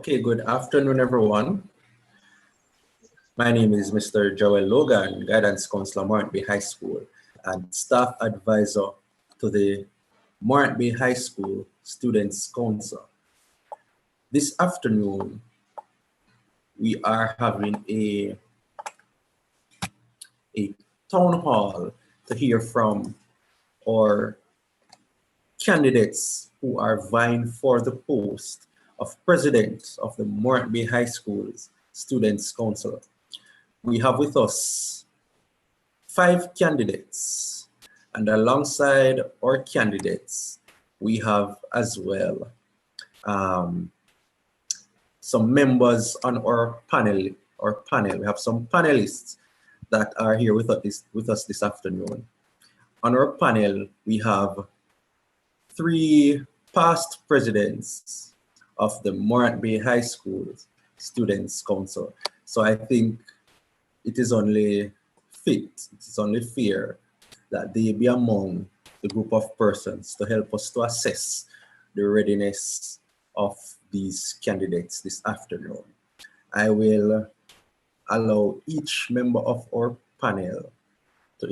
Okay, good afternoon, everyone. My name is Mr. Joel Logan, Guidance Counselor, Morant Bay High School, and Staff Advisor to the Morant Bay High School Students' Council. This afternoon, we are having a town hall to hear from our candidates who are vying for the post of President of the Morant Bay High School's Students' Council. We have with us 5 candidates, and alongside our candidates, we have as well some members on our panel. We have some panelists that are here with us this afternoon. On our panel, we have 3 past presidents of the Morant Bay High School Students' Council. So I think it is only fit, it is only fair that they be among the group of persons to help us to assess the readiness of these candidates this afternoon. I will allow each member of our panel to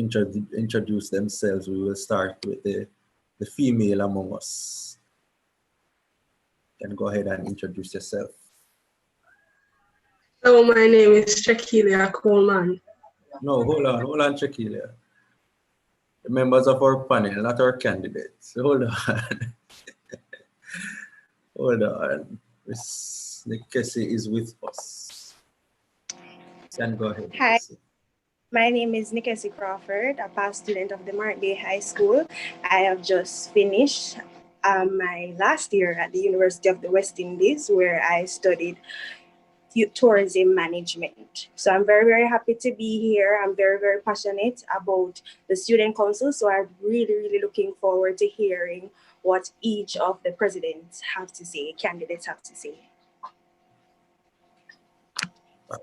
introduce themselves. We will start with the female among us. You can go ahead and introduce yourself. Hello, my name is Shakilia Coleman. No, hold on, Shakilia. The members of our panel, not our candidates. Hold on. Hold on. Miss Nikessy is with us. You can go ahead. Hi, Nikessy. my name is Nikessy Crawford, a past student of the Morant Bay High School. I have just finished my last year at the University of the West Indies, where I studied tourism management. So I'm very, very happy to be here. I'm very, very passionate about the student council. So I'm really, really looking forward to hearing what each of the presidents have to say, candidates have to say.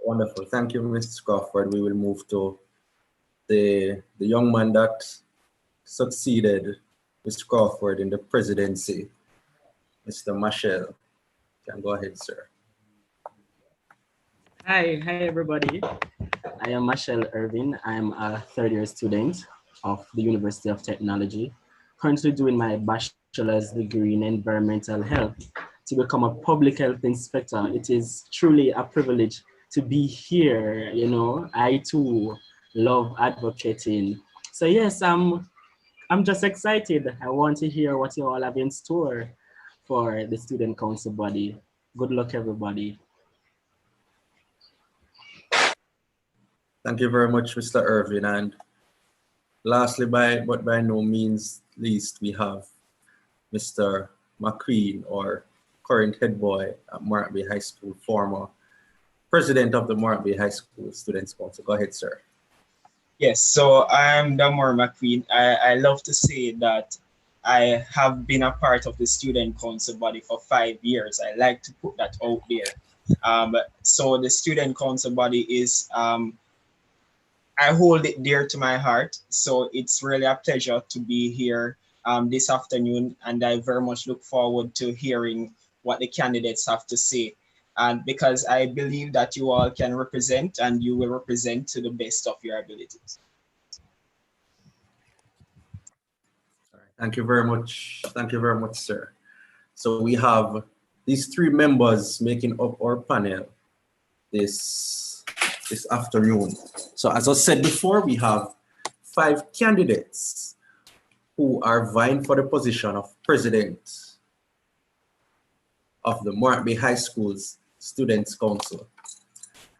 Wonderful. Thank you, Ms. Crawford. We will move to the young man that succeeded Mr. Crawford in the presidency, Mr. Marshall. You can go ahead, sir. Hi everybody. I am Marshall Irving. I'm a third-year student of the University of Technology, currently doing my bachelor's degree in environmental health to become a public health inspector. It is truly a privilege to be here. You know, I too love advocating. So yes, I'm just excited. I want to hear what you all have in store for the student council body. Good luck, everybody. Thank you very much, Mr. Irving. And lastly, but by no means least, we have Mr. McQueen, or current head boy at Morant Bay High School, former president of the Morant Bay High School Students' Council. Go ahead, sir. Yes, so I'm Damore McQueen. I love to say that I have been a part of the student council body for 5 years. I like to put that out there. So the student council body is, I hold it dear to my heart. So it's really a pleasure to be here this afternoon, and I very much look forward to hearing what the candidates have to say. And because I believe that you all can represent, and you will represent to the best of your abilities. All right. Thank you very much. Thank you very much, sir. So we have these 3 members making up our panel this afternoon. So as I said before, we have 5 candidates who are vying for the position of president of the Morant Bay High School's Students' Council.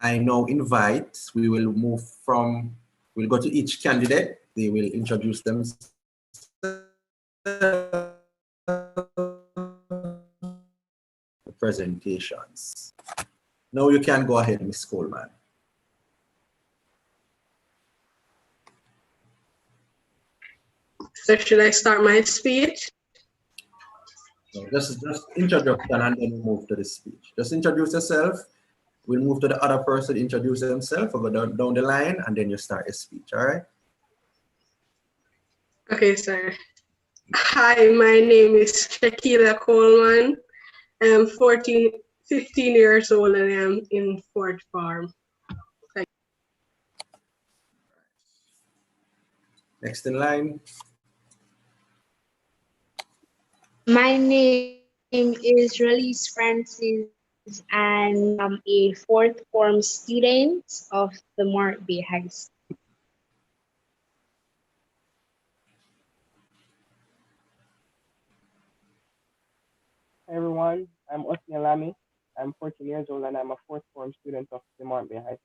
I now invite, we'll go to each candidate. They will introduce themselves. Presentations. Now you can go ahead, Ms. Coleman. So should I start my speech? No, just introduction and then move to the speech. Just introduce yourself. We'll move to the other person, introduce themselves, we'll go down the line, and then you start your speech, all right? Okay, sir. Hi, my name is Shakilia Coleman. I'm 14 15 years old and I am in fourth form. Next in line. My name is Julius Francis and I'm a fourth form student of the Morant Bay High School. Hi everyone, I'm Osni Lamy. I'm 14 years old and I'm a fourth form student of the Morant Bay High School.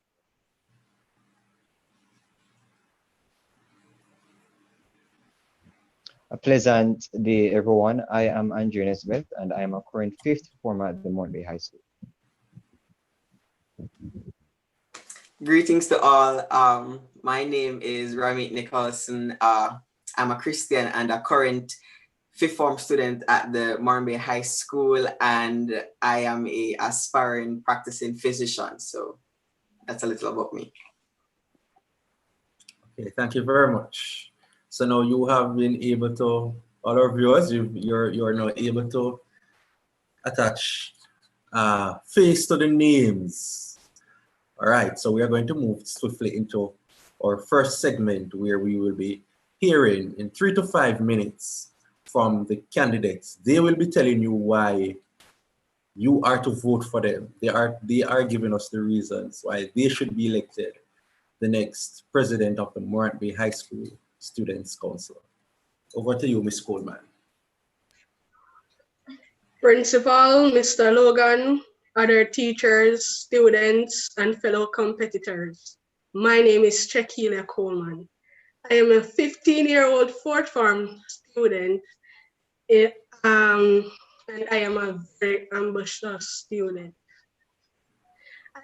A pleasant day, everyone. I am Andrew Nesbeth, and I am a current fifth former at the Morant Bay High School. Greetings to all. My name is Rami Nicholson. I'm a Christian and a current fifth form student at the Morant Bay High School, and I am a aspiring practicing physician. So that's a little about me. Okay, thank you very much. So now you have been able to, all our viewers, you're now able to attach face to the names. All right, so we are going to move swiftly into our first segment where we will be hearing in 3 to 5 minutes from the candidates. They will be telling you why you are to vote for them. They are giving us the reasons why they should be elected the next president of the Morant Bay High School Students' Council. Over to you, Ms. Coleman. Principal, Mr. Logan, other teachers, students, and fellow competitors. My name is Chekelia Coleman. I am a 15-year-old fourth form student, and I am a very ambitious student.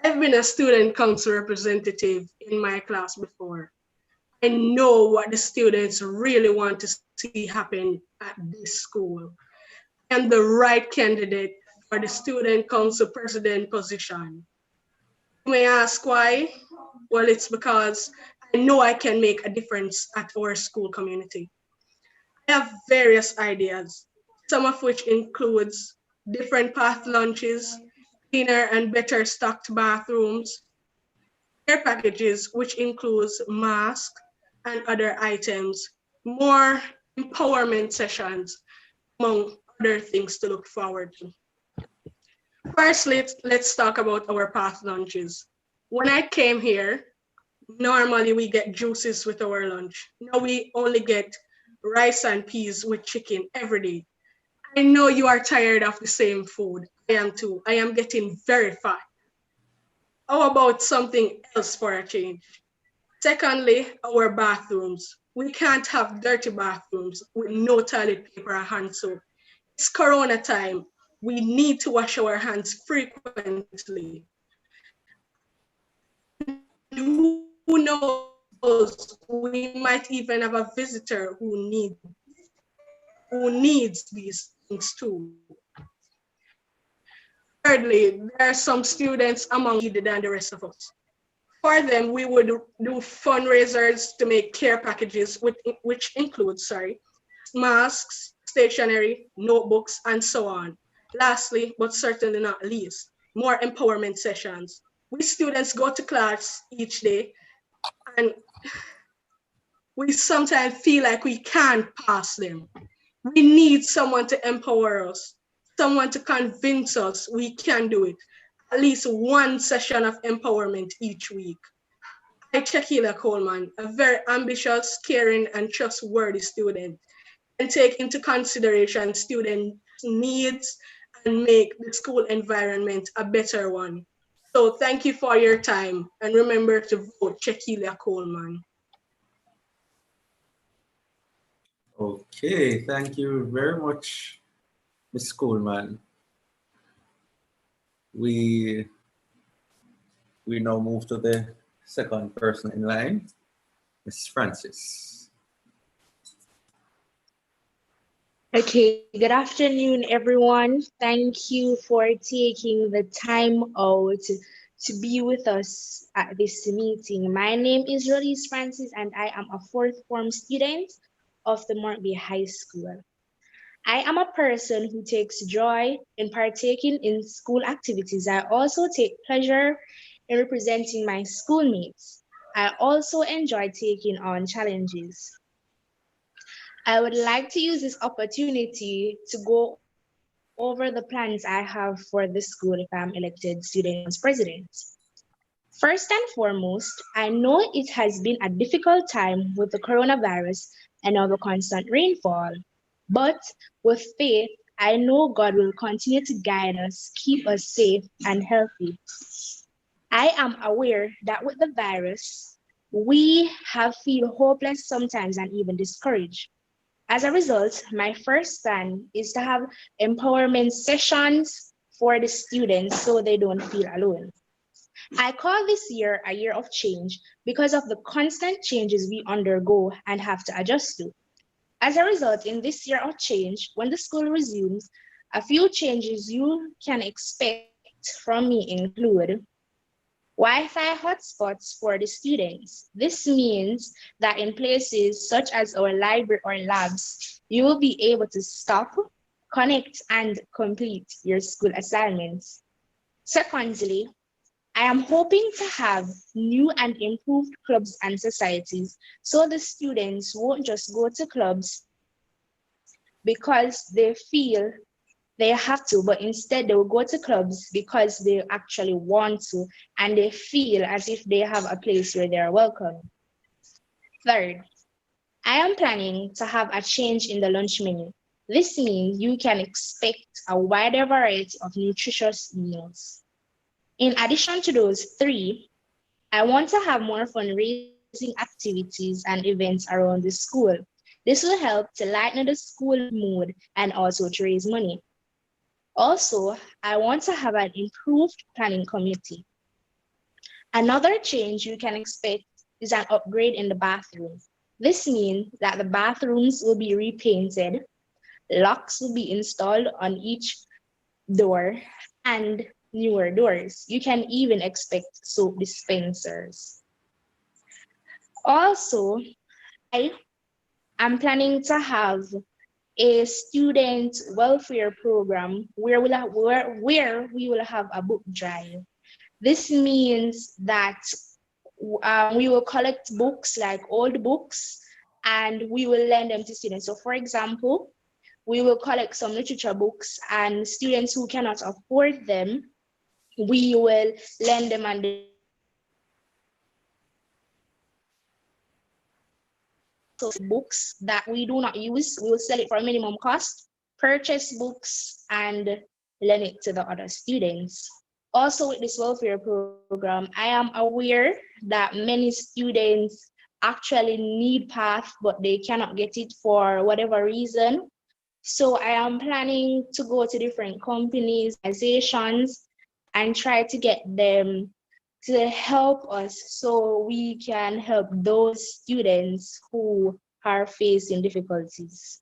I've been a student council representative in my class before. I know what the students really want to see happen at this school. I am the right candidate for the student council president position. You may ask why? Well, it's because I know I can make a difference at our school community. I have various ideas, some of which includes different path lunches, cleaner and better stocked bathrooms, care packages, which includes masks and other items, more empowerment sessions, among other things to look forward to. First, let's talk about our path lunches. When I came here, normally we get juices with our lunch. Now we only get rice and peas with chicken every day. I know you are tired of the same food. I am too. I am getting very fat. How about something else for a change? Secondly, our bathrooms. We can't have dirty bathrooms with no toilet paper or hand soap. It's Corona time. We need to wash our hands frequently. Who knows, we might even have a visitor who needs these things too. Thirdly, there are some students among you than the rest of us. For them, we would do fundraisers to make care packages, which includes, masks, stationery, notebooks, and so on. Lastly, but certainly not least, more empowerment sessions. We students go to class each day, and we sometimes feel like we can't pass them. We need someone to empower us, someone to convince us we can do it. At least one session of empowerment each week. I, Chekelia Coleman, a very ambitious, caring, and trustworthy student, and take into consideration students' needs and make the school environment a better one. So thank you for your time, and remember to vote Chekelia Coleman. Okay, thank you very much, Ms. Coleman. We now move to the second person in line, Ms. Francis. Okay, good afternoon, everyone. Thank you for taking the time out to be with us at this meeting. My name is Julius Francis, and I am a fourth form student of the Morant Bay High School. I am a person who takes joy in partaking in school activities. I also take pleasure in representing my schoolmates. I also enjoy taking on challenges. I would like to use this opportunity to go over the plans I have for the school if I'm elected Student Council President. First and foremost, I know it has been a difficult time with the coronavirus and all the constant rainfall. But with faith, I know God will continue to guide us, keep us safe and healthy. I am aware that with the virus, we have feel hopeless sometimes and even discouraged. As a result, my first plan is to have empowerment sessions for the students so they don't feel alone. I call this year a year of change because of the constant changes we undergo and have to adjust to. As a result, in this year of change, when the school resumes, a few changes you can expect from me include Wi-Fi hotspots for the students. This means that in places such as our library or labs, you will be able to stop, connect, and complete your school assignments. Secondly, I am hoping to have new and improved clubs and societies so the students won't just go to clubs because they feel they have to, but instead they will go to clubs because they actually want to and they feel as if they have a place where they are welcome. Third, I am planning to have a change in the lunch menu. This means you can expect a wider variety of nutritious meals. In addition to those three, I want to have more fundraising activities and events around the school. This will help to lighten the school mood and also to raise money. Also, I want to have an improved planning committee. Another change you can expect is an upgrade in the bathroom. This means that the bathrooms will be repainted, locks will be installed on each door, and newer doors. You can even expect soap dispensers. Also, I am planning to have a student welfare program where we will have a book drive. This means that we will collect books like old books and we will lend them to students. So for example, we will collect some literature books and students who cannot afford them, we will lend them and they will read them. Also, books that we do not use, we will sell it for a minimum cost, purchase books and lend it to the other students. Also with this welfare program, I am aware that many students actually need PATH, but they cannot get it for whatever reason. So I am planning to go to different companies, organizations, and try to get them to help us so we can help those students who are facing difficulties.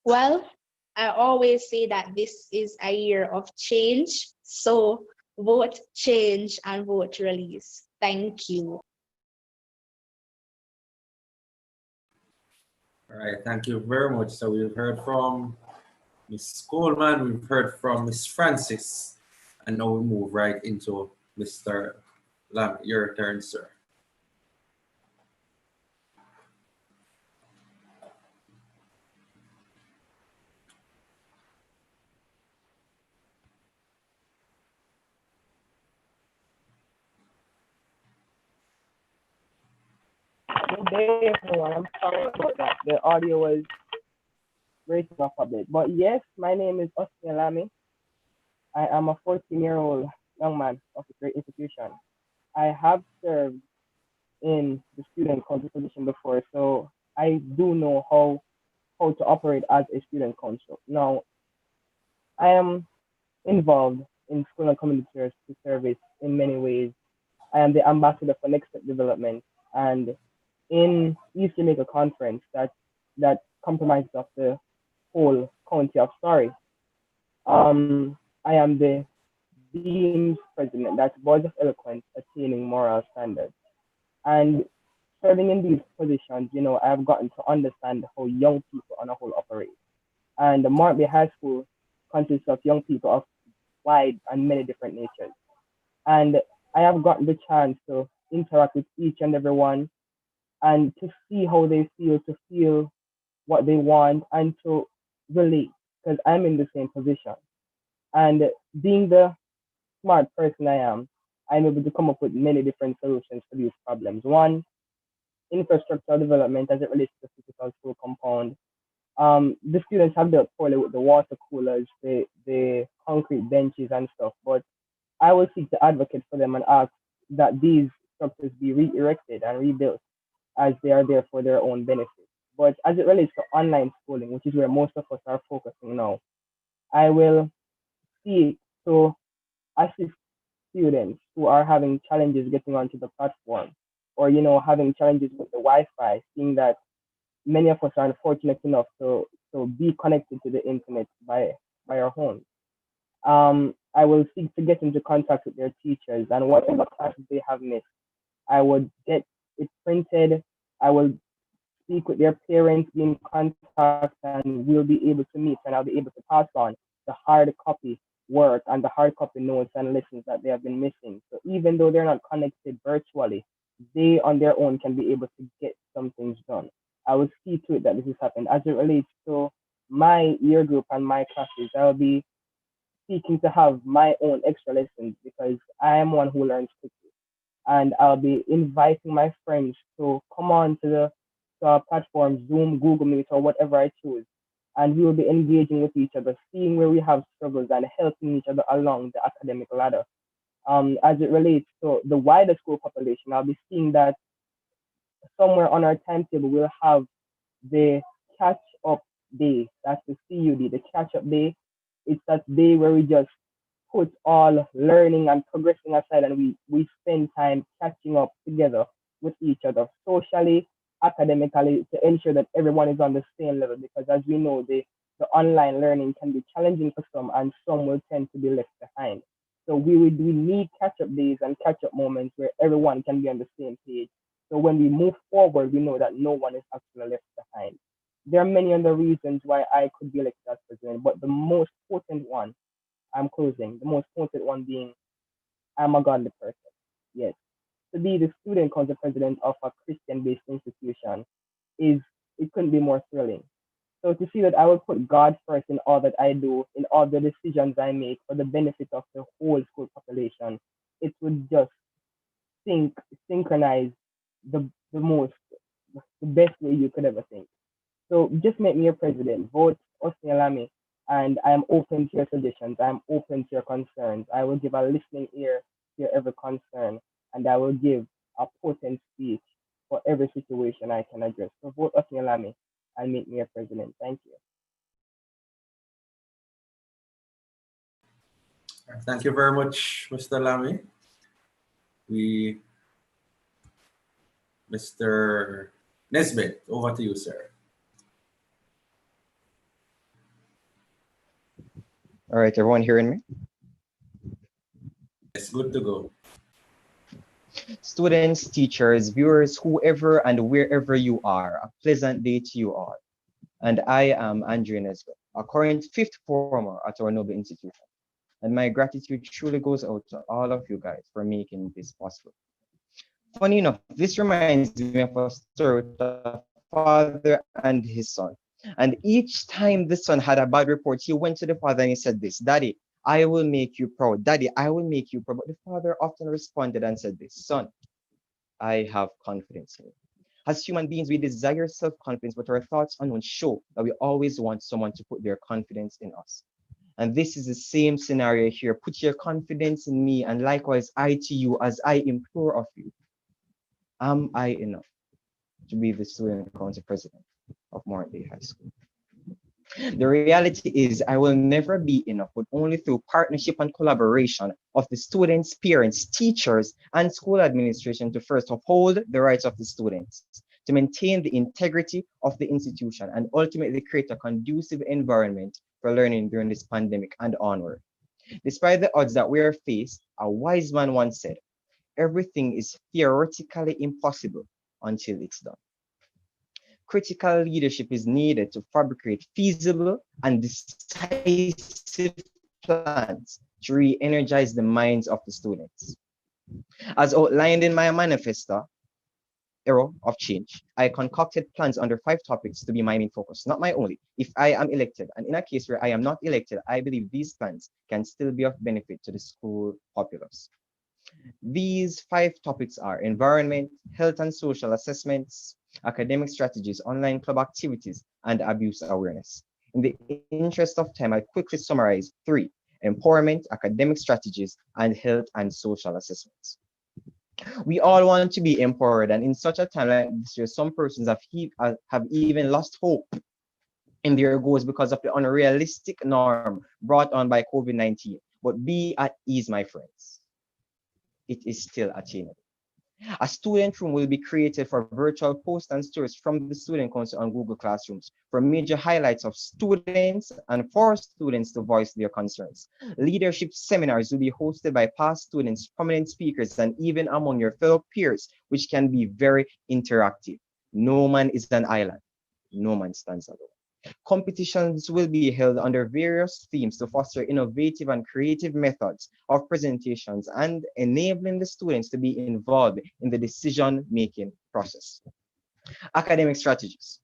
Well, I always say that this is a year of change. So vote change and vote release. Thank you. All right, thank you very much. So we've heard from Miss Coleman, we've heard from Miss Francis, and now we move right into Mr. Lam. Your turn, sir. Good day, everyone. I'm sorry about that. The audio was breaking up a bit. But yes, my name is Oscar Lamy. I am a 14-year-old young man of a great institution. I have served in the student council position before, so I do know how to operate as a student council. Now, I am involved in school and community service in many ways. I am the ambassador for Next Step Development, and in East Jamaica Conference that compromises of the whole county of Surrey. I am the Dean's President, that's Boards of Eloquence Attaining Moral Standards. And serving in these positions, I've gotten to understand how young people on a whole operate. And the Morant Bay High School consists of young people of wide and many different natures. And I have gotten the chance to interact with each and every one and to see how they feel, to feel what they want, and to relate because I'm in the same position. And being the smart person I am, I'm able to come up with many different solutions to these problems. One, infrastructure development as it relates to the physical school compound. The students have dealt poorly with the water coolers, the concrete benches and stuff, but I will seek to advocate for them and ask that these structures be re-erected and rebuilt as they are there for their own benefit. But as it relates to online schooling, which is where most of us are focusing now, I will seek to assist students who are having challenges getting onto the platform or, having challenges with the Wi-Fi, seeing that many of us are unfortunate enough to be connected to the internet by our homes. I will seek to get into contact with their teachers and whatever classes they have missed, I would get it printed. I will speak with their parents, be in contact, and we'll be able to meet and I'll be able to pass on the hard copy work and the hard copy notes and lessons that they have been missing. So even though they're not connected virtually, they on their own can be able to get some things done. I will see to it that this has happened. As it relates to my year group and my classes, I'll be seeking to have my own extra lessons because I am one who learns quickly. And I'll be inviting my friends to come on to our platform, Zoom, Google Meet, or whatever I choose. And we will be engaging with each other, seeing where we have struggles and helping each other along the academic ladder. As it relates to the wider school population, I'll be seeing that somewhere on our timetable we'll have the catch up day. That's the CUD, the catch up day. It's that day where we just put all learning and progressing aside and we spend time catching up together with each other socially, academically, to ensure that everyone is on the same level. Because as we know, the online learning can be challenging for some and some will tend to be left behind. So we need catch up days and catch up moments where everyone can be on the same page. So when we move forward, we know that no one is actually left behind. There are many other reasons why I could be elected as president, but the most potent one, I'm closing, the most potent one being I'm a godly person. Yes. To be the student council president of a Christian-based institution is it couldn't be more thrilling. So to see that I will put God first in all that I do, in all the decisions I make for the benefit of the whole school population, it would just synchronize the most, the best way you could ever think. So just make me your president. Vote Osnialami, and I am open to your suggestions. I am open to your concerns. I will give a listening ear to your every concern, and I will give a potent speech for every situation I can address. So vote Osnialami and make me your president. Thank you. Thank you very much, Mr. Lamy. Mr. Nesbitt, over to you, sir. All right, everyone hearing me? It's good to go. Students, teachers, viewers, whoever and wherever you are, a pleasant day to you all. And I am Andrew Nesbitt, a current fifth former at our noble institution. And my gratitude truly goes out to all of you guys for making this possible. Funny enough, this reminds me of a story with a father and his son. And each time the son had a bad report, he went to the father and he said this, Daddy, I will make you proud. Daddy, I will make you proud. But the father often responded and said this, Son, I have confidence in you. As human beings, we desire self-confidence, but our thoughts unknown show that we always want someone to put their confidence in us. And this is the same scenario here. Put your confidence in me, and likewise I to you as I implore of you. Am I enough to be the student council president of Morant Bay High School? The reality is I will never be enough, but only through partnership and collaboration of the students, parents, teachers, and school administration to first uphold the rights of the students, to maintain the integrity of the institution, and ultimately create a conducive environment for learning during this pandemic and onward. Despite the odds that we are faced, a wise man once said, everything is theoretically impossible until it's done. Critical leadership is needed to fabricate feasible and decisive plans to re-energize the minds of the students. As outlined in my manifesto, Era of Change, I concocted plans under 5 topics to be my main focus, not my only, if I am elected. And in a case where I am not elected, I believe these plans can still be of benefit to the school populace. These 5 topics are environment, health and social assessments, academic strategies, online club activities, and abuse awareness. In the interest of time, I'll quickly summarize 3: empowerment, academic strategies, and health and social assessments. We all want to be empowered, and in such a time like this year, some persons have even lost hope in their goals because of the unrealistic norm brought on by COVID-19. But be at ease, my friends. It is still attainable. A student room will be created for virtual posts and stories from the Student Council on Google Classrooms for major highlights of students and for students to voice their concerns. Leadership seminars will be hosted by past students, prominent speakers, and even among your fellow peers, which can be very interactive. No man is an island. No man stands alone. Competitions will be held under various themes to foster innovative and creative methods of presentations and enabling the students to be involved in the decision-making process. Academic strategies.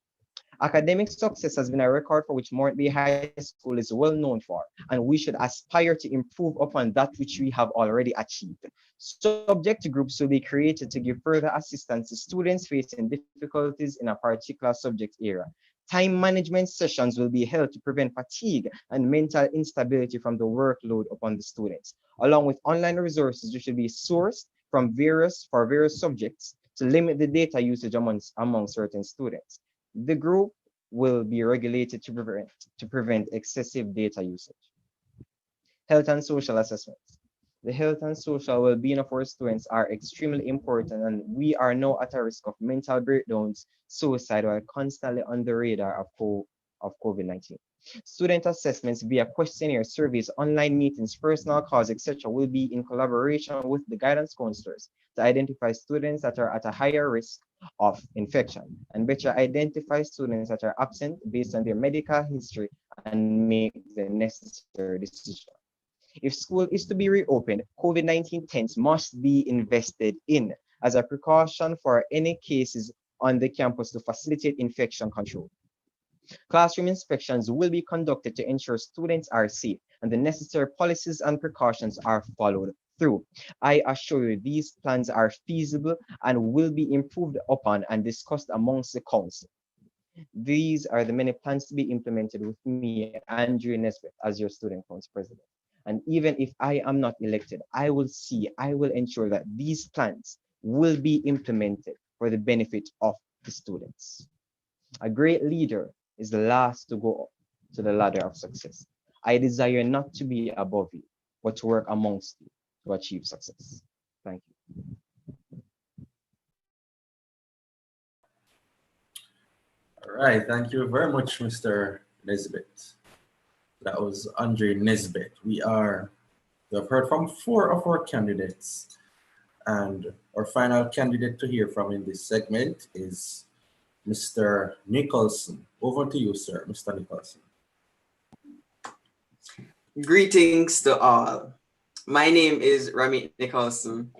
Academic success has been a record for which Morant High School is well known for, and we should aspire to improve upon that which we have already achieved. Subject groups will be created to give further assistance to students facing difficulties in a particular subject area. Time management sessions will be held to prevent fatigue and mental instability from the workload upon the students, along with online resources which will be sourced from various subjects to limit the data usage among certain students. The group will be regulated to prevent excessive data usage. Health and social assessments. The health and social well-being of our students are extremely important, and we are now at a risk of mental breakdowns, suicide, while constantly on the radar of COVID-19. Student assessments via questionnaire, surveys, online meetings, personal calls, etc. will be in collaboration with the guidance counselors to identify students that are at a higher risk of infection and better identify students that are absent based on their medical history and make the necessary decision. If school is to be reopened, COVID-19 tents must be invested in as a precaution for any cases on the campus to facilitate infection control. Classroom inspections will be conducted to ensure students are safe and the necessary policies and precautions are followed through. I assure you these plans are feasible and will be improved upon and discussed amongst the council. These are the many plans to be implemented with me, Andrew Nesbitt, as your student council president. And even if I am not elected, I will ensure that these plans will be implemented for the benefit of the students. A great leader is the last to go up to the ladder of success. I desire not to be above you, but to work amongst you to achieve success. Thank you. All right, thank you very much, Mr. Nesbitt. That was Andre Nesbitt. We have heard from 4 of our candidates, and our final candidate to hear from in this segment is Mr. Nicholson. Over to you, sir, Mr. Nicholson. Greetings to all. My name is Rami Nicholson,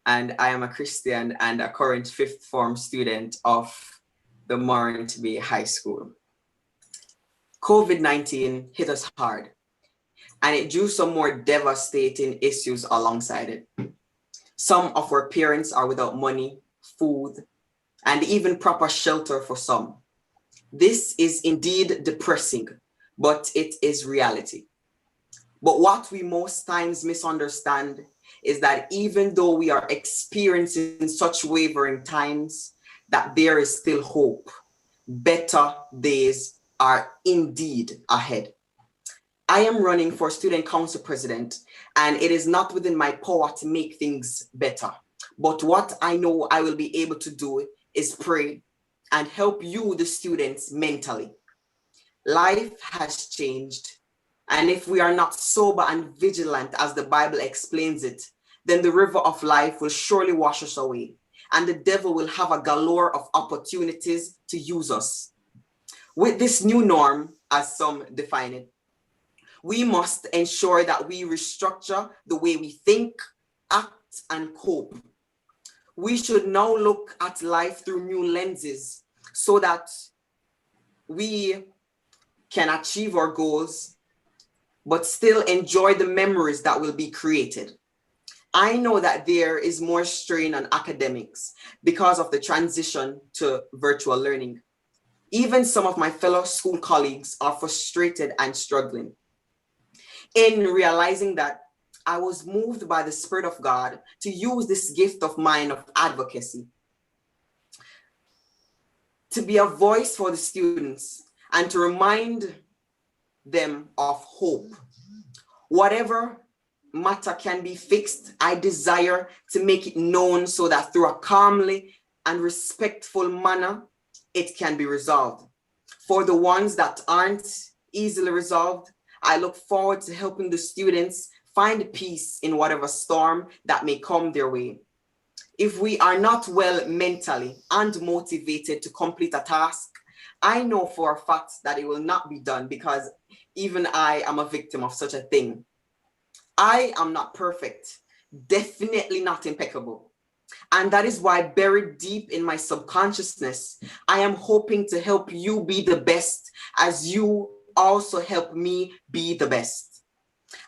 and I am a Christian and a current 5th form student of the Morant High School. COVID-19 hit us hard, and it drew some more devastating issues alongside it. Some of our parents are without money, food, and even proper shelter for some. This is indeed depressing, but it is reality. But what we most times misunderstand is that even though we are experiencing such wavering times, that there is still hope. Better days are indeed ahead. I am running for student council president, and it is not within my power to make things better. But what I know I will be able to do is pray and help you, the students, mentally. Life has changed, and if we are not sober and vigilant as the Bible explains it, then the river of life will surely wash us away, and the devil will have a galore of opportunities to use us. With this new norm, as some define it, we must ensure that we restructure the way we think, act, and cope. We should now look at life through new lenses so that we can achieve our goals, but still enjoy the memories that will be created. I know that there is more strain on academics because of the transition to virtual learning. Even some of my fellow school colleagues are frustrated and struggling. In realizing that, I was moved by the Spirit of God to use this gift of mine of advocacy to be a voice for the students and to remind them of hope. Whatever matter can be fixed, I desire to make it known so that through a calmly and respectful manner, it can be resolved. For the ones that aren't easily resolved, I look forward to helping the students find peace in whatever storm that may come their way. If we are not well mentally and motivated to complete a task, I know for a fact that it will not be done because even I am a victim of such a thing. I am not perfect, definitely not impeccable. And that is why buried deep in my subconsciousness, I am hoping to help you be the best as you also help me be the best.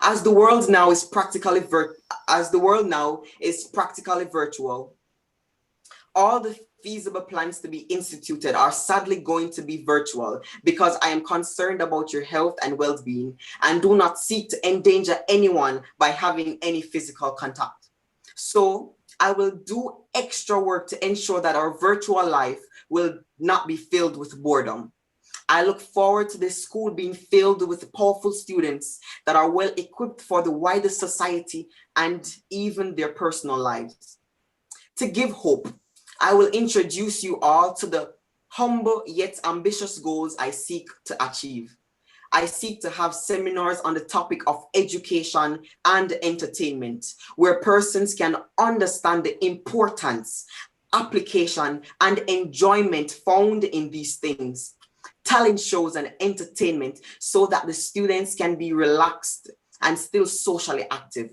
As the world now is practically virtual, all the feasible plans to be instituted are sadly going to be virtual because I am concerned about your health and well-being and do not seek to endanger anyone by having any physical contact. So I will do extra work to ensure that our virtual life will not be filled with boredom. I look forward to this school being filled with powerful students that are well equipped for the wider society and even their personal lives. To give hope, I will introduce you all to the humble yet ambitious goals I seek to achieve. I seek to have seminars on the topic of education and entertainment, where persons can understand the importance, application, and enjoyment found in these things. Talent shows and entertainment so that the students can be relaxed and still socially active.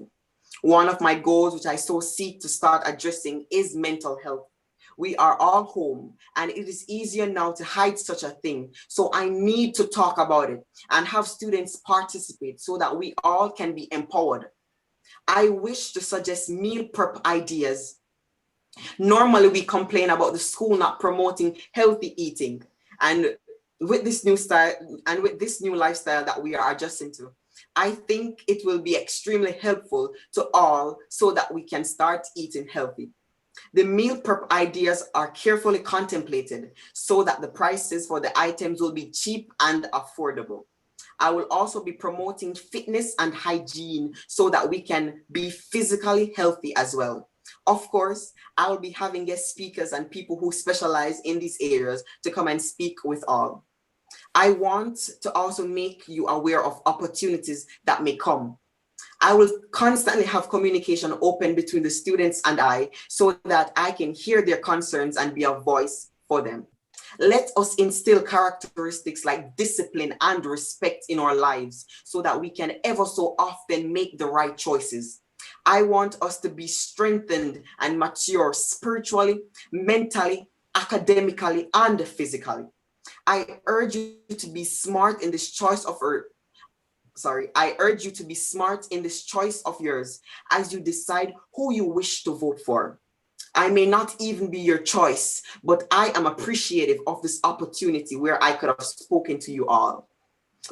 One of my goals, which I so seek to start addressing, is mental health. We are all home and it is easier now to hide such a thing. So I need to talk about it and have students participate so that we all can be empowered. I wish to suggest meal prep ideas. Normally we complain about the school not promoting healthy eating, and with this new style and with this new lifestyle that we are adjusting to, I think it will be extremely helpful to all so that we can start eating healthy. The meal prep ideas are carefully contemplated so that the prices for the items will be cheap and affordable. I will also be promoting fitness and hygiene so that we can be physically healthy as well. Of course, I will be having guest speakers and people who specialize in these areas to come and speak with all. I want to also make you aware of opportunities that may come. I will constantly have communication open between the students and I so that I can hear their concerns and be a voice for them. Let us instill characteristics like discipline and respect in our lives so that we can ever so often make the right choices. I want us to be strengthened and mature spiritually, mentally, academically, and physically. I urge you to be smart in this choice of I urge you to be smart in this choice of yours as you decide who you wish to vote for. I may not even be your choice, but I am appreciative of this opportunity where I could have spoken to you all.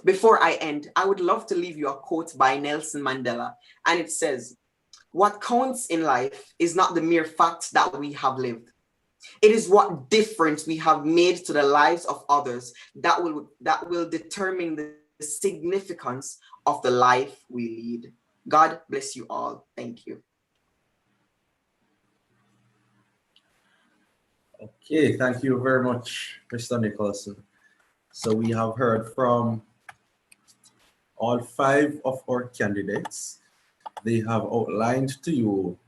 Before I end, I would love to leave you a quote by Nelson Mandela, and it says, "What counts in life is not the mere fact that we have lived. It is what difference we have made to the lives of others that will determine the significance of the life we lead." God bless you all. Thank you. Okay, thank you very much, Mr. Nicholson. So we have heard from all 5 of our candidates. They have outlined to you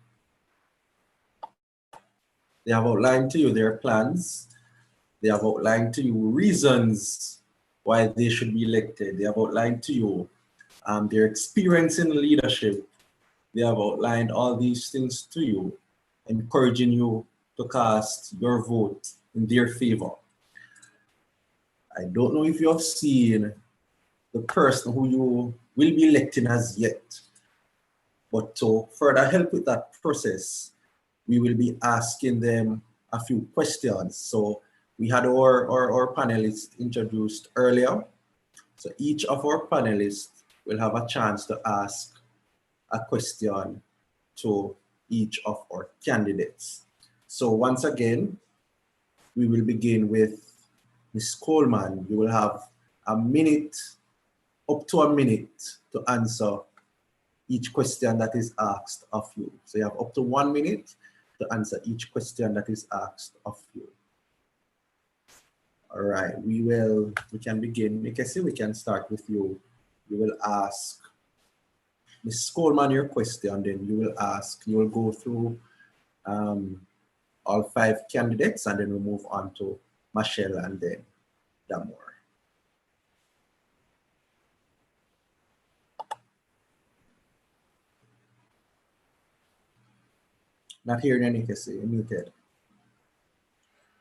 They have outlined to you their plans. They have outlined to you reasons why they should be elected. They have outlined to you their experience in leadership. They have outlined all these things to you, encouraging you to cast your vote in their favor. I don't know if you have seen the person who you will be electing as yet, but to further help with that process, we will be asking them a few questions. So we had our panelists introduced earlier. So each of our panelists will have a chance to ask a question to each of our candidates. So once again, we will begin with Ms. Coleman. You will have a minute, up to a minute, to answer each question that is asked of you. So you have up to 1 minute to answer each question that is asked of you. All right, we can begin. Nikessy, we can start with you. You will ask Ms. Coleman your question, then you will go through all 5 candidates, and then we'll move on to Michelle and then Damore. Not hearing any, Nikessy, you're muted.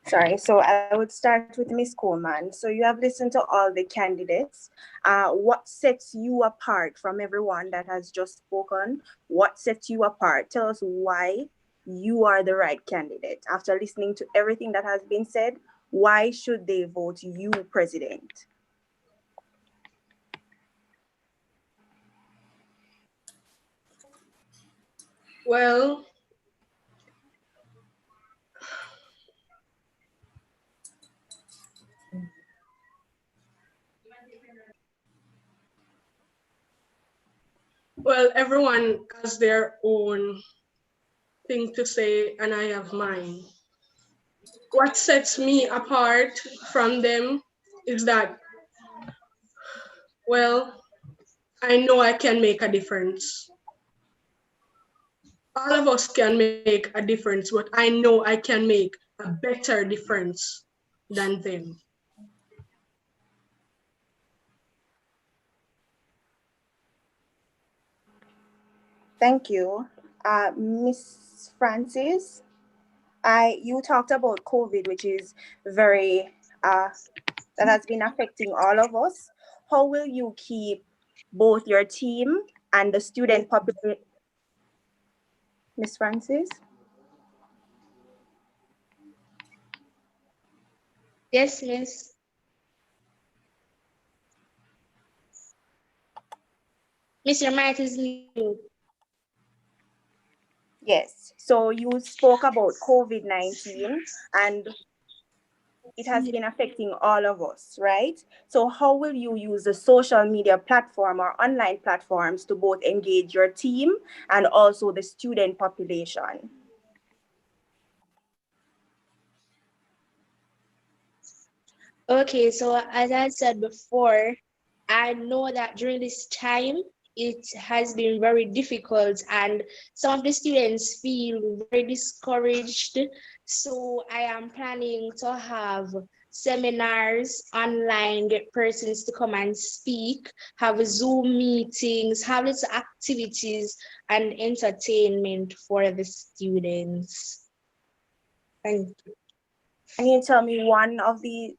Sorry, so I would start with Ms. Coleman. So you have listened to all the candidates. What sets you apart from everyone that has just spoken? What sets you apart? Tell us why you are the right candidate. After listening to everything that has been said, why should they vote you president? Well, everyone has their own thing to say, and I have mine. What sets me apart from them is that, well, I know I can make a difference. All of us can make a difference, but I know I can make a better difference than them. Thank you. Miss Francis, you talked about COVID, which is very, that has been affecting all of us. How will you keep both your team and the student population? Miss Francis? Yes, Miss. Miss, your mic is mute. Yes. So you spoke about COVID-19 and it has been affecting all of us, right? So how will you use the social media platform or online platforms to both engage your team and also the student population? Okay, so as I said before, I know that during this time, it has been very difficult and some of the students feel very discouraged. So I am planning to have seminars online, get persons to come and speak, have Zoom meetings, have little activities and entertainment for the students. Thank you. Can you tell me one of the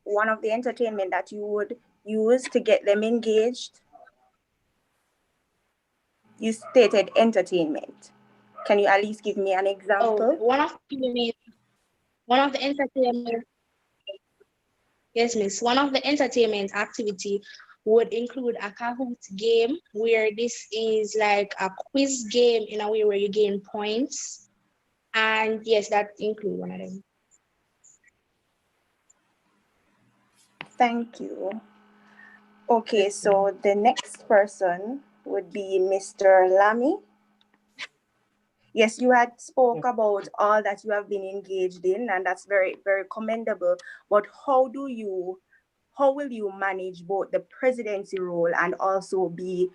entertainment that you would use to get them engaged? You stated entertainment. Can you at least give me an example? Oh, one of the entertainment, yes, Miss. One of the entertainment activity would include a Kahoot game, where this is like a quiz game in a way where you gain points. And yes, that include one of them. Thank you. Okay, so the next person would be Mr. Lamy. Yes, you had spoke about all that you have been engaged in, and that's very, very commendable. But how will you manage both the presidency role and also be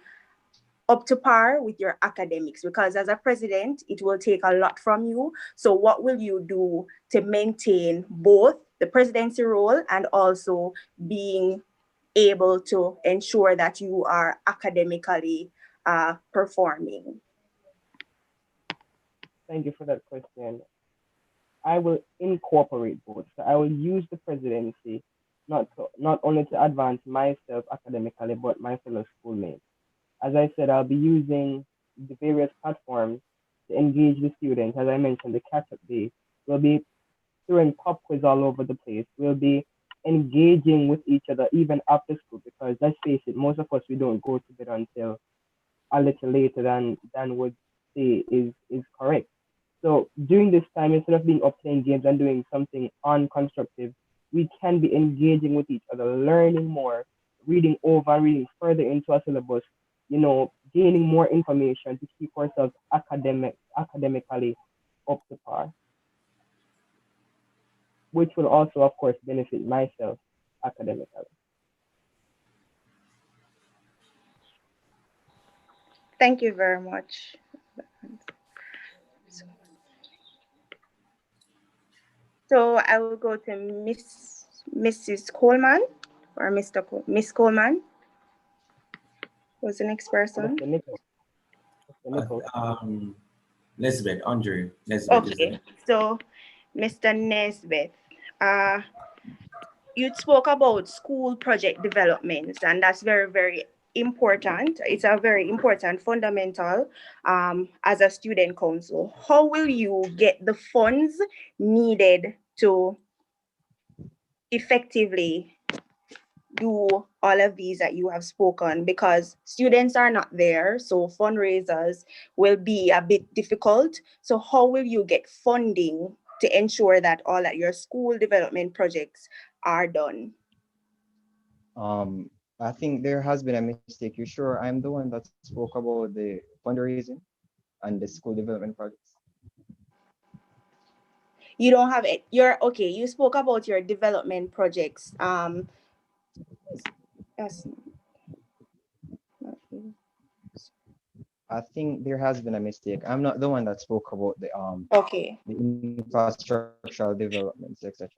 up to par with your academics? Because as a president, it will take a lot from you. So what will you do to maintain both the presidency role and also being able to ensure that you are academically performing? Thank you for that question. I will incorporate both. So I will use the presidency not only to advance myself academically, but my fellow schoolmates. As I said, I'll be using the various platforms to engage the students. As I mentioned, the catch-up day. We'll be throwing pop quiz all over the place. We'll be engaging with each other even after school, because let's face it, most of us, we don't go to bed until a little later than would say is correct. So during this time, instead of being up playing games and doing something unconstructive, we can be engaging with each other, learning more, reading over, reading further into our syllabus, gaining more information to keep ourselves academically up to par, which will also, of course, benefit myself academically. Thank you very much. So I will go to Mrs. Coleman or Miss Coleman. Who's the next person? Mr. Nichols. Mr. Nichols. Nesbeth, Andre. Nesbeth is Okay, so Mr. Nesbeth, you spoke about school project developments, and that's very, very important. It's a very important fundamental as a student council. How will you get the funds needed to effectively do all of these that you have spoken? Because students are not there, so fundraisers will be a bit difficult. So how will you get funding to ensure that all of your school development projects are done? I think there has been a mistake. You sure I'm the one that spoke about the fundraising and the school development projects? You don't have it. Okay. You spoke about your development projects. Yes. I think there has been a mistake. I'm not the one that spoke about Okay. the infrastructural developments, etc.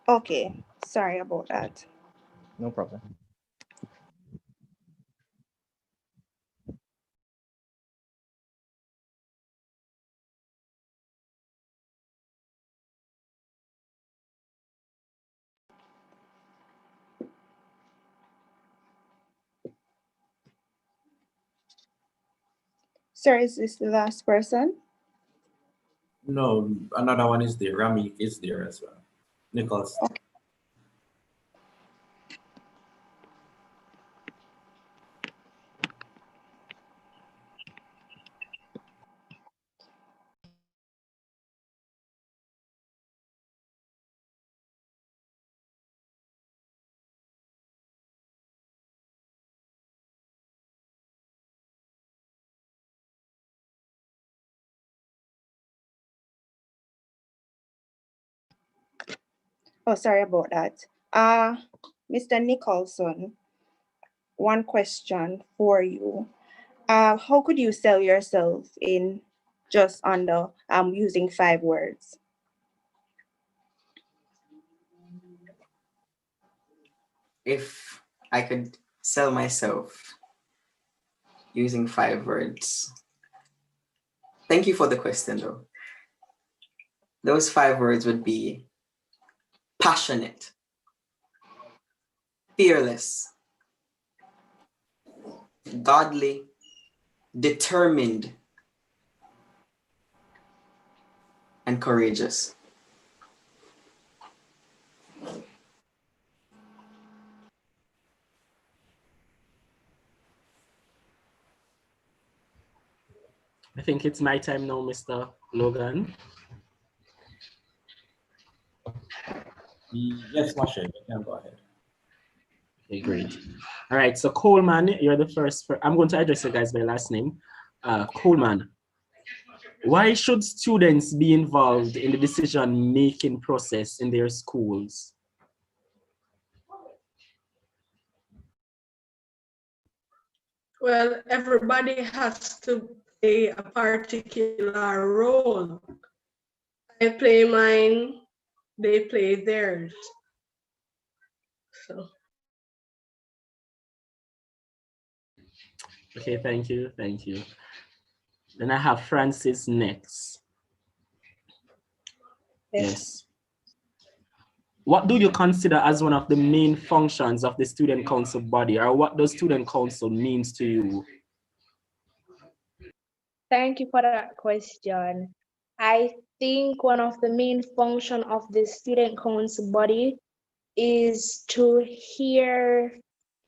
Okay. Sorry about that. No problem. Sir, is this the last person? No, another one is there. Rami is there as well. Nichols. Okay. Oh, sorry about that. Mr. Nicholson, one question for you. How could you sell yourself in just under using 5 words? If I could sell myself using 5 words. Thank you for the question, though. Those 5 words would be passionate, fearless, godly, determined, and courageous. I think it's my time now, Mr. Logan. Yes, Marshall, you can go ahead. Okay, great. All right, so Coleman, you're the first. I'm going to address you guys by last name. Coleman, why should students be involved in the decision-making process in their schools? Well, everybody has to play a particular role. I play mine, they play theirs. So. Okay, thank you, thank you. Then I have Francis next. Yes. What do you consider as one of the main functions of the student council body, or what does student council means to you? Thank you for that question. I think one of the main function of the student council body is to hear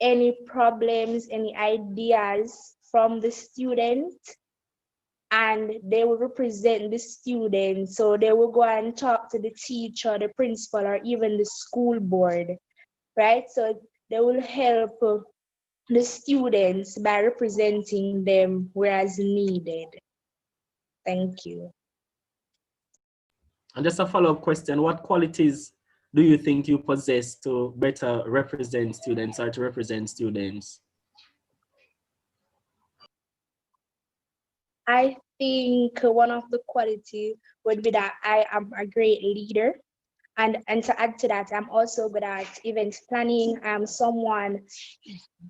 any problems, any ideas from the student, and they will represent the student. So they will go and talk to the teacher, the principal, or even the school board, right? So they will help the students by representing them whereas needed. Thank you. And just a follow-up question, what qualities do you think you possess to better represent students or to represent students? I think one of the qualities would be that I am a great leader. And to add to that, I'm also good at event planning. I am someone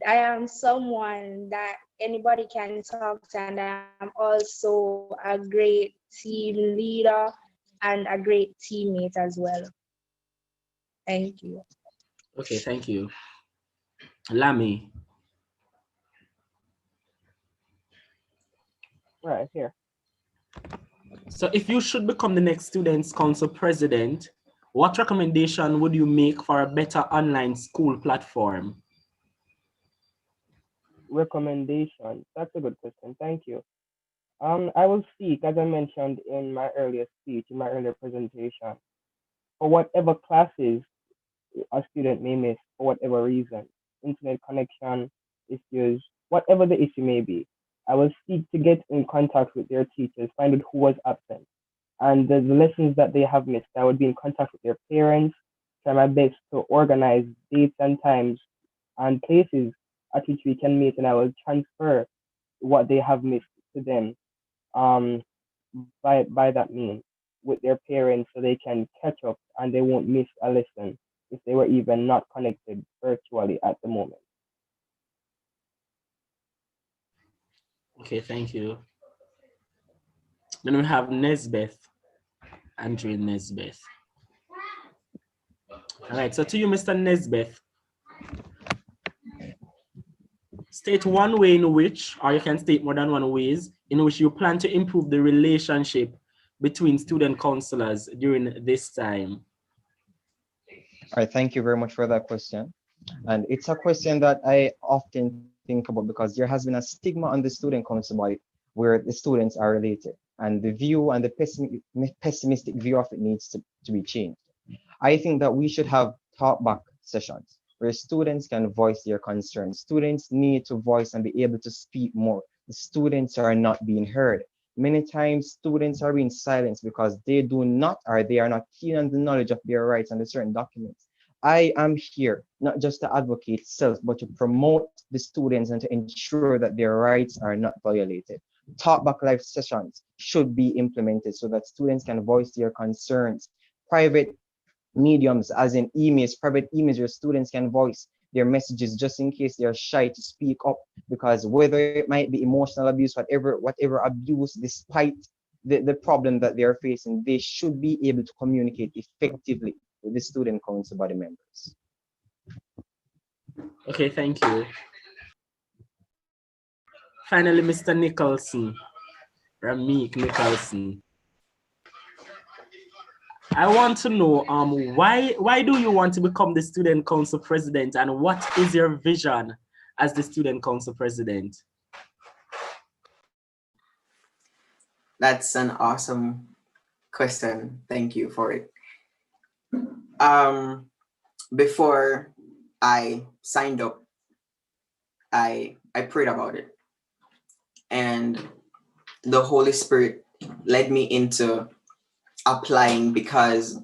that anybody can talk to, and I'm also a great team leader and a great teammate as well. Thank you. Okay, thank you. Lami. Right here. So if you should become the next Students' Council president, what recommendation would you make for a better online school platform? Recommendation. That's a good question. Thank you. I will seek, as I mentioned in my earlier speech, in my earlier presentation, for whatever classes a student may miss for whatever reason, internet connection issues, whatever the issue may be. I will seek to get in contact with their teachers, find out who was absent, and the lessons that they have missed. I would be in contact with their parents, try my best to organize dates and times and places at which we can meet, and I will transfer what they have missed to them um, by that means with their parents so they can catch up and they won't miss a lesson if they were even not connected virtually at the moment. Okay, thank you. Then we have Nesbeth, Andrew Nesbeth. All right, so to you, Mr. Nesbeth, state one way in which, or you can state more than one ways, in which you plan to improve the relationship between student counselors during this time. All right, thank you very much for that question. And it's a question that I often think about because there has been a stigma on the student council body where the students are related. And the view and the pessimistic view of it needs to be changed. I think that we should have talk back sessions where students can voice their concerns. Students need to voice and be able to speak more. The students are not being heard. Many times students are being silenced because they do not or they are not keen on the knowledge of their rights under certain documents. I am here not just to advocate self, but to promote the students and to ensure that their rights are not violated. Talkback live sessions should be implemented so that students can voice their concerns. Private mediums, as in emails, private emails, where students can voice their messages just in case they are shy to speak up, because whether it might be emotional abuse, whatever abuse, despite the problem that they are facing, they should be able to communicate effectively with the student council body members. Okay, thank you. Finally, Mr. Nicholson, Rami Nicholson. I want to know why do you want to become the student council president, and what is your vision as the student council president? That's an awesome question. Thank you for it. Before I signed up, I prayed about it, and the Holy Spirit led me into applying because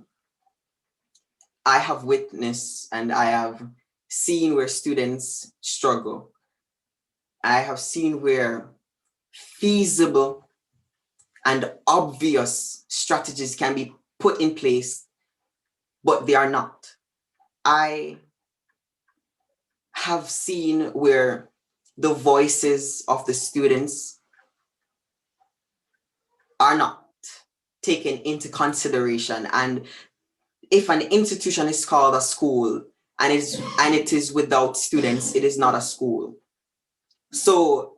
I have witnessed and I have seen where students struggle. I have seen where feasible and obvious strategies can be put in place, but they are not. I have seen where the voices of the students are not taken into consideration. And if an institution is called a school and it is without students, it is not a school. So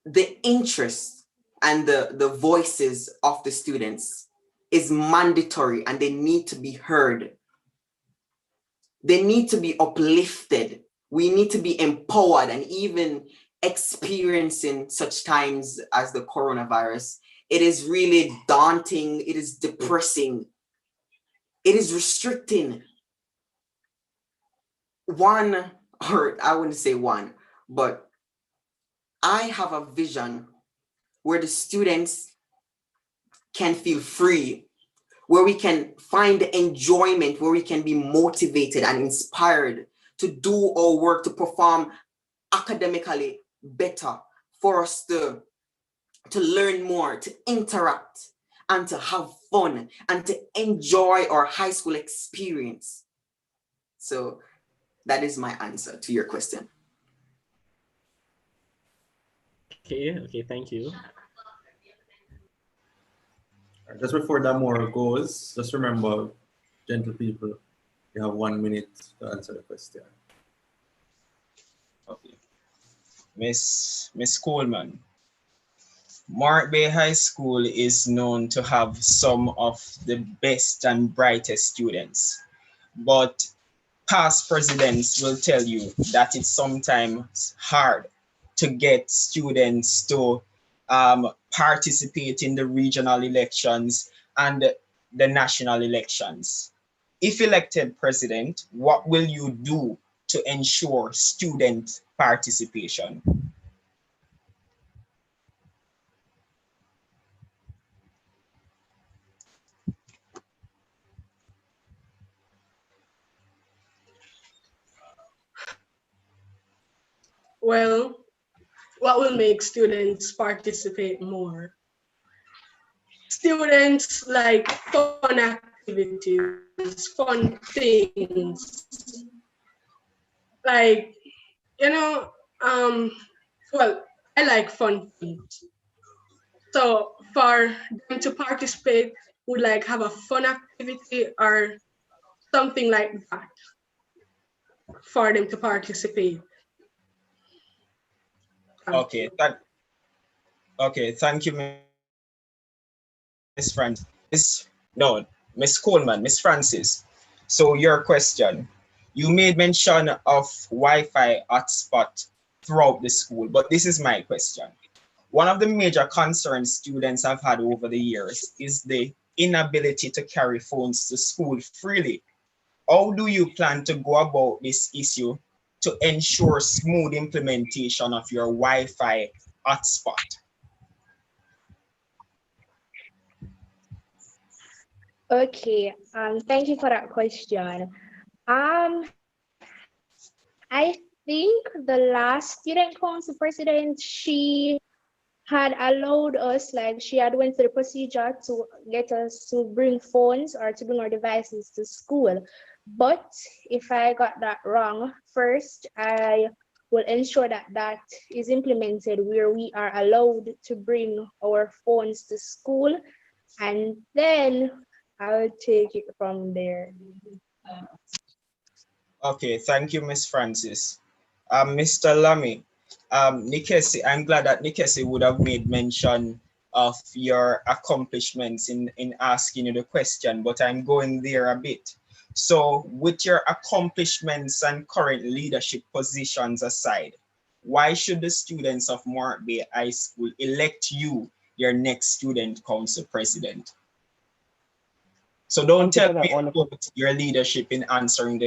the interest and the voices of the students is mandatory, and they need to be heard. They need to be uplifted. We need to be empowered. And even experiencing such times as the coronavirus, it is really daunting. It is depressing. It is restricting. One, or I wouldn't say one, but I have a vision where the students can feel free, where we can find enjoyment, where we can be motivated and inspired to do our work, to perform academically better, for us to learn more, to interact, and to have fun, and to enjoy our high school experience. So that is my answer to your question. Okay, thank you. Just before Damore goes, just remember, gentle people, you have 1 minute to answer the question. Okay. Miss Coleman, Morant Bay High School is known to have some of the best and brightest students, but past presidents will tell you that it's sometimes hard to get students to participate in the regional elections and the national elections. If elected president, what will you do to ensure student participation? Well, what will make students participate more? Students like fun activities, fun things. Like, you know, well, I like fun things. So for them to participate, would like have a fun activity or something like that for them to participate. Okay, thank you, Miss Francis. Miss Coleman, Miss Francis. So your question, you made mention of Wi-Fi hotspot throughout the school, but this is my question. One of the major concerns students have had over the years is the inability to carry phones to school freely. How do you plan to go about this issue to ensure smooth implementation of your Wi-Fi hotspot? Okay, thank you for that question. I think the last student council president, she had allowed us, like she had went through the procedure to get us to bring phones or to bring our devices to school. But if I got that wrong, first I will ensure that that is implemented where we are allowed to bring our phones to school, and then I'll take it from there. Okay, thank you, Miss Francis. Mr. Lamy, Nikessy, I'm glad that Nikessy would have made mention of your accomplishments in asking you the question, but I'm going there a bit. So with your accomplishments and current leadership positions aside, why should the students of Morant Bay High School elect you your next student council president? So don't tell me about your leadership in answering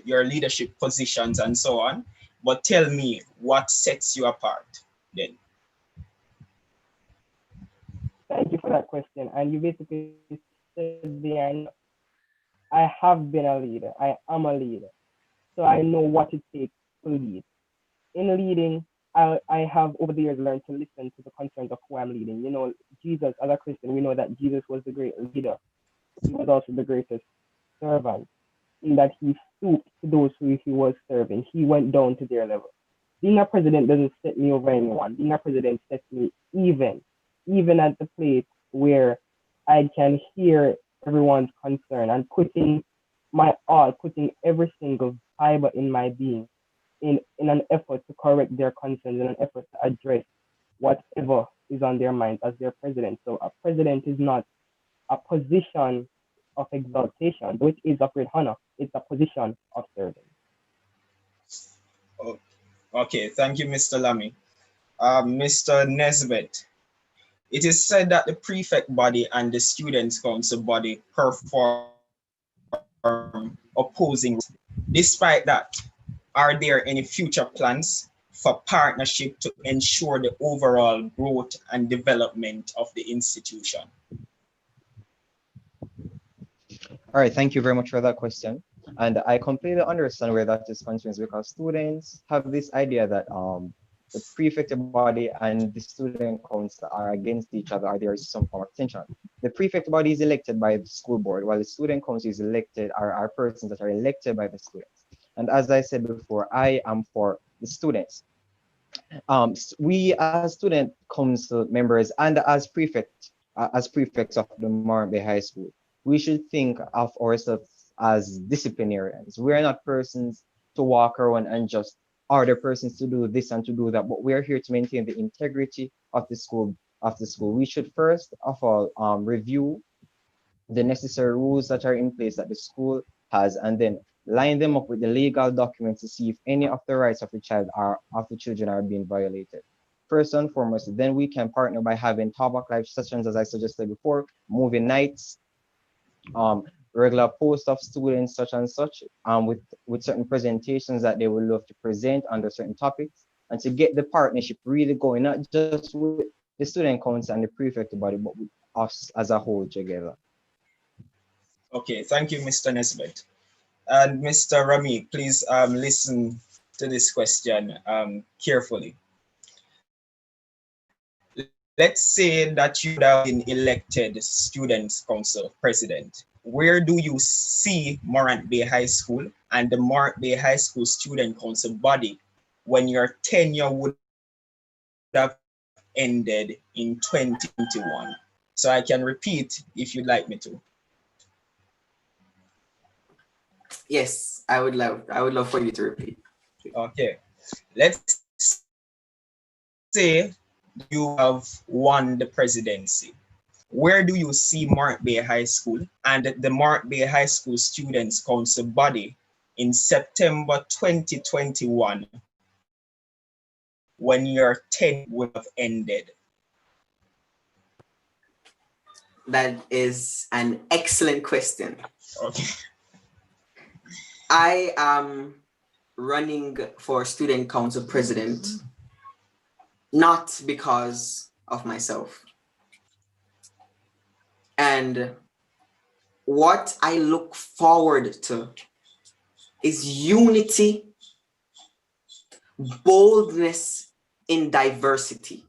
your leadership positions and so on, but tell me what sets you apart then. Thank you for that question. And you basically said the end. I have been a leader. I am a leader. So I know what it takes to lead. In leading, I have over the years learned to listen to the concerns of who I'm leading. You know, Jesus, as a Christian, we know that Jesus was the great leader. He was also the greatest servant in that he stooped to those who he was serving. He went down to their level. Being a president doesn't set me over anyone. Being a president sets me even at the place where I can hear everyone's concern and putting my all, putting every single fiber in my being in an effort to correct their concerns, in an effort to address whatever is on their minds as their president. So a president is not a position of exaltation, which is of great honor. It's a position of serving. Oh, okay, thank you, Mr. Lamy. Mr. Nesbitt, it is said that the prefect body and the students' council body perform opposing. Despite that, are there any future plans for partnership to ensure the overall growth and development of the institution? All right, thank you very much for that question. And I completely understand where that is concerned because students have this idea that the prefect body and the student council are against each other, or there is some form of tension. The prefect body is elected by the school board, while the student council is elected, are persons that are elected by the students. And as I said before, I am for the students. We as student council members and as prefects of the Morant Bay High School, we should think of ourselves as disciplinarians. We are not persons to walk around and just order persons to do this and to do that, but we are here to maintain the integrity of the school. We should first of all review the necessary rules that are in place that the school has, and then line them up with the legal documents to see if any of the rights of the children are being violated. First and foremost, then we can partner by having talk live sessions, as I suggested before, movie nights, regular posts of students such and such, with certain presentations that they would love to present under certain topics, and to get the partnership really going, not just with the student council and the prefect body, but with us as a whole together. Okay, thank you, Mr. Nesbitt. And Mr. Rami, please listen to this question carefully. Let's say that you have been elected Students' Council President. Where do you see Morant Bay High School and the Morant Bay High School Student Council body when your tenure would have ended in 2021? So I can repeat if you'd like me to. Yes, I would love for you to repeat. Okay, let's say you have won the presidency. Where do you see Morant Bay High School and the Morant Bay High School Students' Council body in September 2021 when your tenure would have ended? That is an excellent question. Okay. I am running for Student Council President, not because of myself. And what I look forward to is unity, boldness in diversity.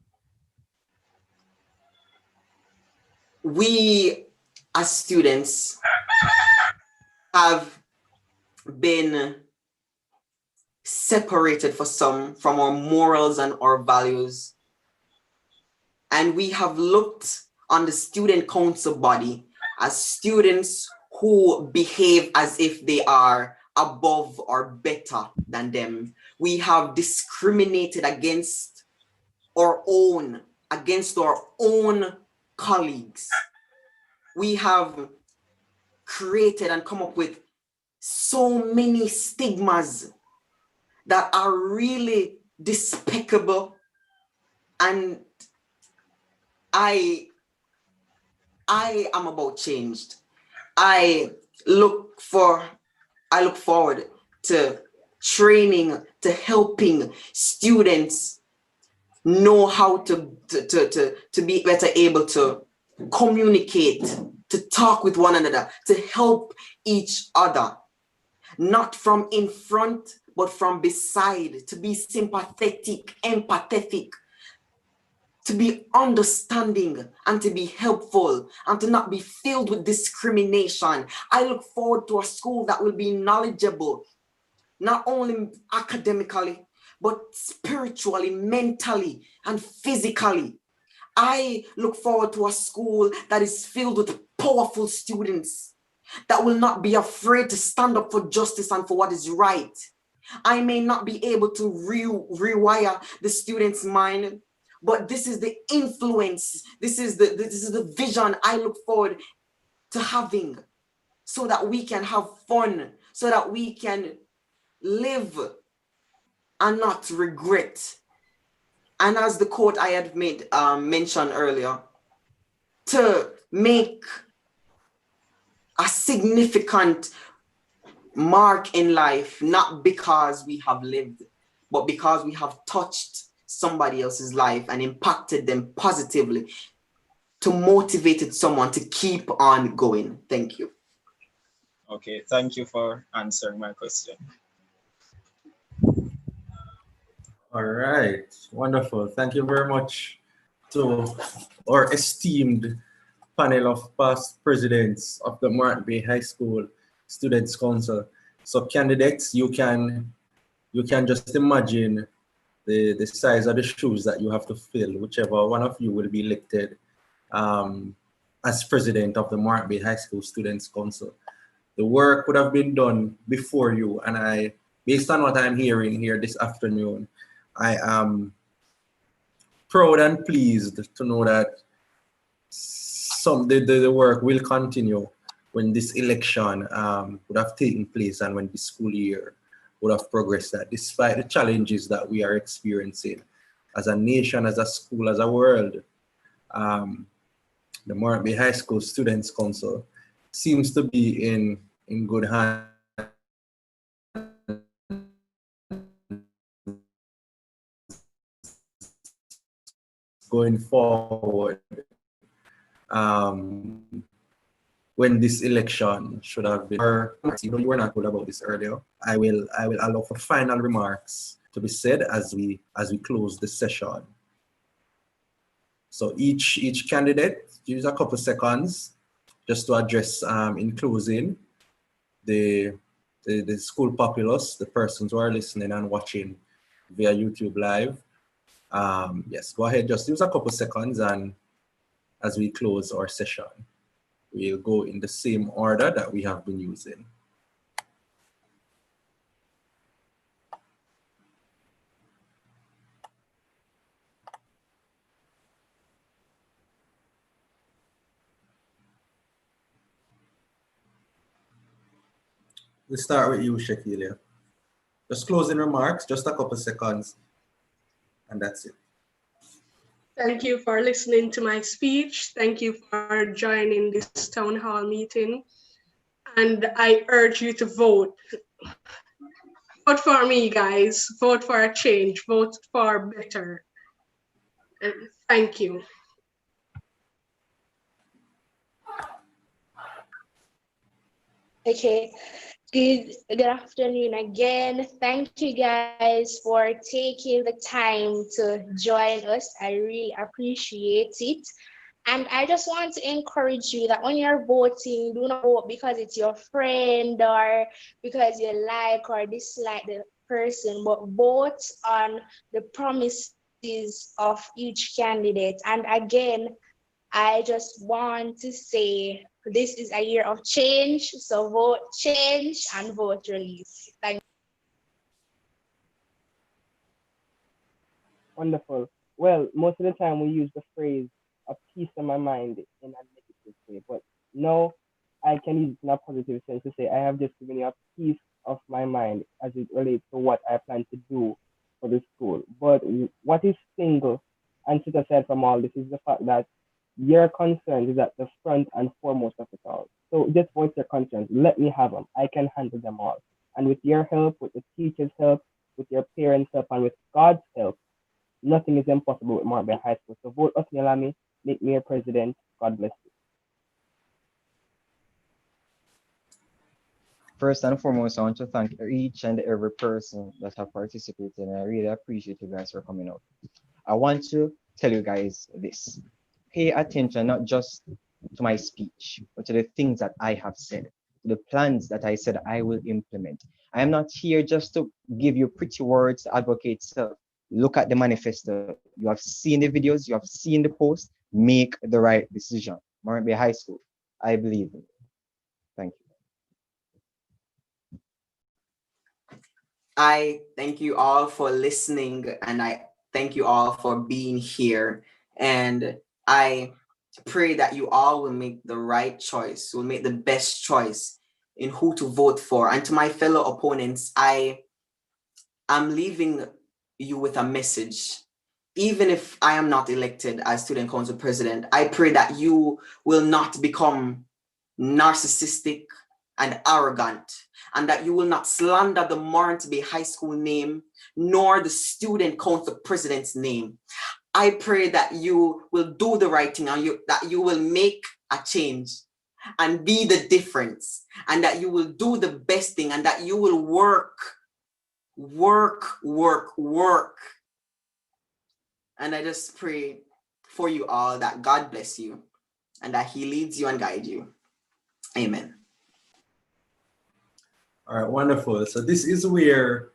We as students have been separated from our morals and our values. And we have looked on the student council body as students who behave as if they are above or better than them. We have discriminated against our own colleagues. We have created and come up with so many stigmas that are really despicable, and I am about changed. I look forward to training, to helping students know how to be better able to communicate, to talk with one another, to help each other, not from in front, but from beside, to be sympathetic, empathetic, to be understanding and to be helpful and to not be filled with discrimination. I look forward to a school that will be knowledgeable, not only academically, but spiritually, mentally, and physically. I look forward to a school that is filled with powerful students that will not be afraid to stand up for justice and for what is right. I may not be able to rewire the student's mind, but this is the influence, this is the vision I look forward to having, so that we can have fun, so that we can live and not regret. And as the quote I had made mentioned earlier, to make a significant mark in life, not because we have lived, but because we have touched somebody else's life and impacted them positively, to motivate someone to keep on going. Thank you. Okay, thank you for answering my question. All right, wonderful. Thank you very much to our esteemed panel of past presidents of the Morant Bay High School Students' Council. So candidates, you can just imagine the size of the shoes that you have to fill, whichever one of you will be elected as president of the Morant Bay High School Students' Council. The work would have been done before you, and based on what I'm hearing here this afternoon, I am proud and pleased to know that the work will continue when this election would have taken place and when the school year would have progressed, that despite the challenges that we are experiencing as a nation, as a school, as a world, the Morant Bay High School Students' Council seems to be in good hands going forward. When this election should have been, you were not told about this earlier, I will allow for final remarks to be said as we close the session. So each candidate use a couple seconds just to address in closing the school populace, the persons who are listening and watching via YouTube Live. Yes, go ahead, just use a couple seconds, and as we close our session, we'll go in the same order that we have been using. We'll start with you, Shakilia. Just closing remarks, just a couple seconds, and that's it. Thank you for listening to my speech. Thank you for joining this town hall meeting. And I urge you to vote. Vote for me, guys. Vote for a change. Vote for better. And thank you. Okay. Good afternoon again. Thank you guys for taking the time to join us. I really appreciate it. And I just want to encourage you that when you're voting, do not vote because it's your friend or because you like or dislike the person, but vote on the promises of each candidate. And again, I just want to say this is a year of change, so vote change and vote release. Thank you. Wonderful. Well, most of the time we use the phrase "a piece of my mind" in a negative way, but no, I can use it in a positive sense to say I have just given you a piece of my mind as it relates to what I plan to do for the school. But what is single and set aside from all this is the fact that your concern is at the front and foremost of it all. So just voice your concerns. Let me have them. I can handle them all. And with your help, with the teachers' help, with your parents' help, and with God's help, nothing is impossible with Morant Bay High School. So vote Osnialami, make me your president. God bless you. First and foremost, I want to thank each and every person that have participated, and I really appreciate you guys for coming out. I want to tell you guys this. Pay attention not just to my speech, but to the things that I have said, to the plans that I said I will implement. I am not here just to give you pretty words to advocate self. Look at the manifesto. You have seen the videos, you have seen the post. Make the right decision. Morant Bay High School, I believe in you. Thank you. I thank you all for listening, and I thank you all for being here. And I pray that you all will make the right choice, will make the best choice in who to vote for. And to my fellow opponents, I'm leaving you with a message. Even if I am not elected as student council president, I pray that you will not become narcissistic and arrogant, and that you will not slander the Morant Bay High School name, nor the student council president's name. I pray that you will do the right thing, and that you will make a change and be the difference, and that you will do the best thing, and that you will work. And I just pray for you all that God bless you and that He leads you and guides you. Amen. All right, wonderful. So this is where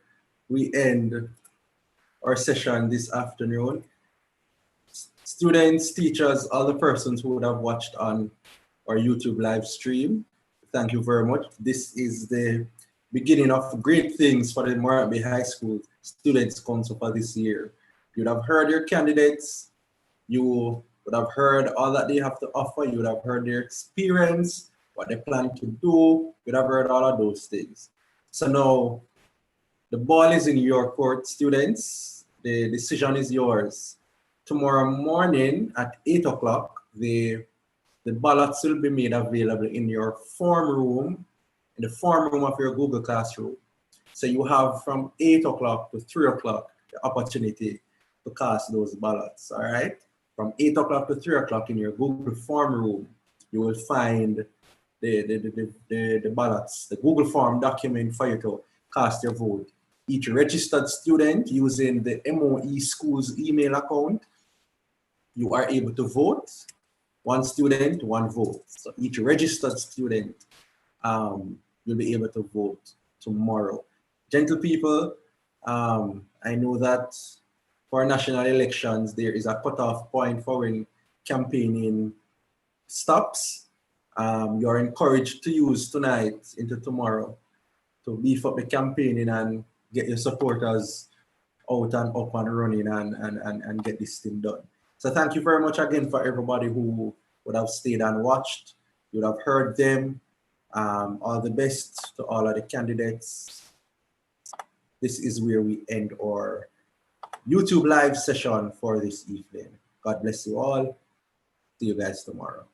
we end our session this afternoon. Students, teachers, all the persons who would have watched on our YouTube live stream, thank you very much. This is the beginning of great things for the Morant Bay High School Students' Council for this year. You'd have heard your candidates, you would have heard all that they have to offer, you would have heard their experience, what they plan to do, you'd have heard all of those things. So now, the ball is in your court, students. The decision is yours. Tomorrow morning at 8 o'clock, the ballots will be made available in your form room, in the form room of your Google Classroom. So you have from 8 o'clock to 3 o'clock the opportunity to cast those ballots, all right? From 8 o'clock to 3 o'clock in your Google form room, you will find the ballots, the Google form document for you to cast your vote. Each registered student using the MOE Schools email account, you are able to vote. One student, one vote. So each registered student will be able to vote tomorrow. Gentle people, I know that for national elections, there is a cutoff point for when campaigning stops. You're encouraged to use tonight into tomorrow to beef up the campaigning and get your supporters out and up and running and get this thing done. So thank you very much again for everybody who would have stayed and watched. You would have heard them. All the best to all of the candidates. This is where we end our YouTube live session for this evening. God bless you all. See you guys tomorrow.